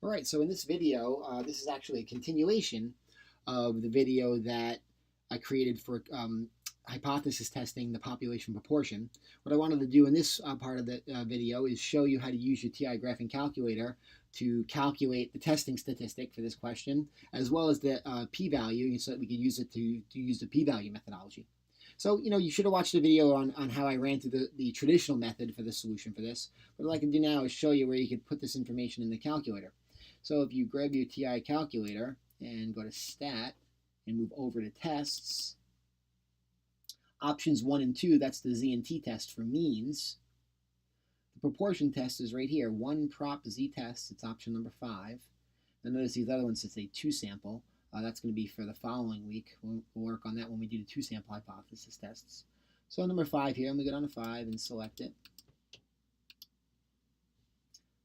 All right, so in this video, this is actually a continuation of the video that I created for hypothesis testing the population proportion. What I wanted to do in this part of the video is show you how to use your TI graphing calculator to calculate the testing statistic for this question, as well as the p-value, so that we can use it to use the p-value methodology. So, you should have watched the video on how I ran through the traditional method for the solution for this. What I'd like to do now is show you where you could put this information in the calculator. So if you grab your TI calculator and go to Stat and move over to Tests, options 1 and 2, that's the Z and T test for means. The proportion test is right here, 1 prop Z test, it's option number 5. And notice these other ones, it's a 2 sample. That's going to be for the following week. We'll work on that when we do the 2 sample hypothesis tests. So number 5 here, I'm going to go down to 5 and select it.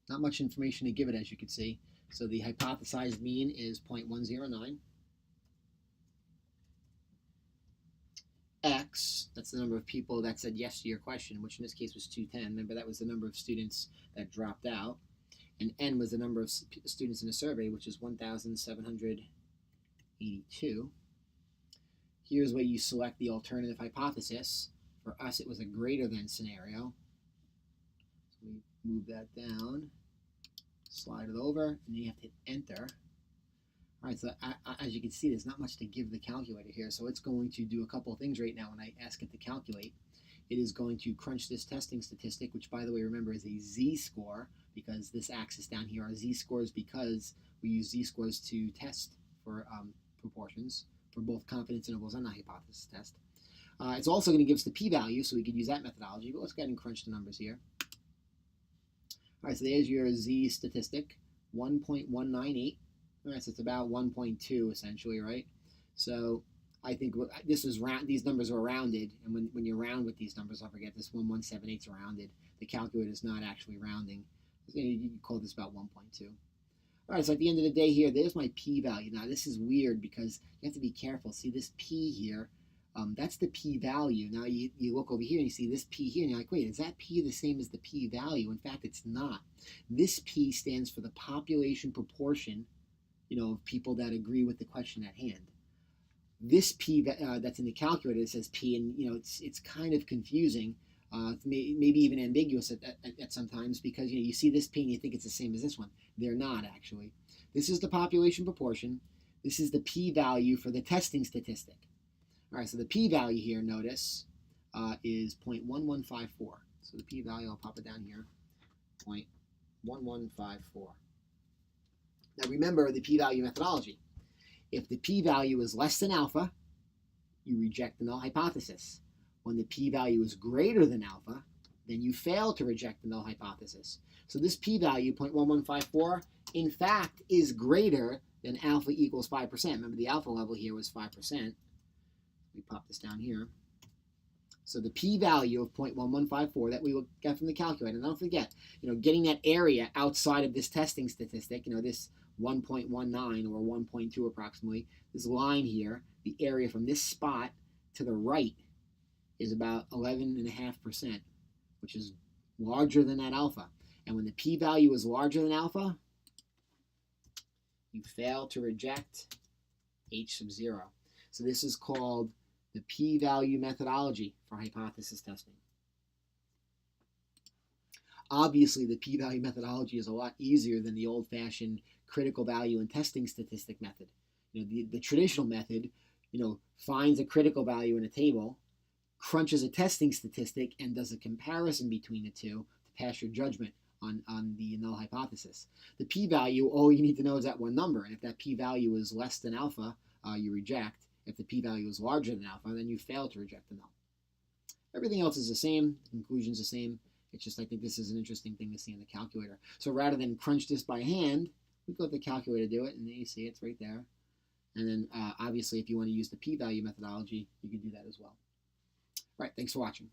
Not much information to give it, as you can see. So the hypothesized mean is 0.109. X, that's the number of people that said yes to your question, which in this case was 210. Remember, that was the number of students that dropped out. And N was the number of students in the survey, which is 1,782. Here's where you select the alternative hypothesis. For us, it was a greater than scenario. So we move that down. Slide it over, and then you have to hit enter. All right, so as you can see, there's not much to give the calculator here, so it's going to do a couple of things right now when I ask it to calculate. It is going to crunch this testing statistic, which, by the way, remember is a Z-score, because this axis down here are Z-scores because we use Z-scores to test for proportions for both confidence intervals and the hypothesis test. It's also going to give us the p-value, so we could use that methodology, but let's go ahead and crunch the numbers here. All right, so there's your Z statistic, 1.198. All right, so it's about 1.2 essentially, right? So I think this was these numbers were rounded, and when you round with these numbers, don't forget this 1178 is rounded. The calculator is not actually rounding. You call this about 1.2. All right, so at the end of the day here, there's my p-value. Now this is weird because you have to be careful. See this p here? That's the p-value. Now you look over here and you see this p here, and you're like, wait, is that p the same as the p-value? In fact, it's not. This p stands for the population proportion, of people that agree with the question at hand. This p that's in the calculator, it says p, and it's kind of confusing, maybe even ambiguous at sometimes, because you see this p and you think it's the same as this one. They're not actually. This is the population proportion. This is the p-value for the testing statistic. All right, so the p-value here, notice, is 0.1154. So the p-value, I'll pop it down here, 0.1154. Now remember the p-value methodology. If the p-value is less than alpha, you reject the null hypothesis. When the p-value is greater than alpha, then you fail to reject the null hypothesis. So this p-value, 0.1154, in fact, is greater than alpha equals 5%. Remember, the alpha level here was 5%. We pop this down here. So the p-value of 0.1154 that we will get from the calculator, and don't forget, getting that area outside of this testing statistic, this 1.19 or 1.2 approximately, this line here, the area from this spot to the right is about 11.5%, which is larger than that alpha. And when the p-value is larger than alpha, you fail to reject H sub 0. So this is called the p-value methodology for hypothesis testing. Obviously, the p-value methodology is a lot easier than the old-fashioned critical value and testing statistic method. The traditional method, finds a critical value in a table, crunches a testing statistic, and does a comparison between the two to pass your judgment on the null hypothesis. The p-value, all you need to know is that one number, and if that p-value is less than alpha, you reject. If the p-value is larger than alpha, then you fail to reject the null. Everything else is the same. The conclusion's the same. It's just I think this is an interesting thing to see in the calculator. So rather than crunch this by hand, we go to the calculator to do it, and then you see it's right there. And then obviously if you want to use the p-value methodology, you can do that as well. All right, thanks for watching.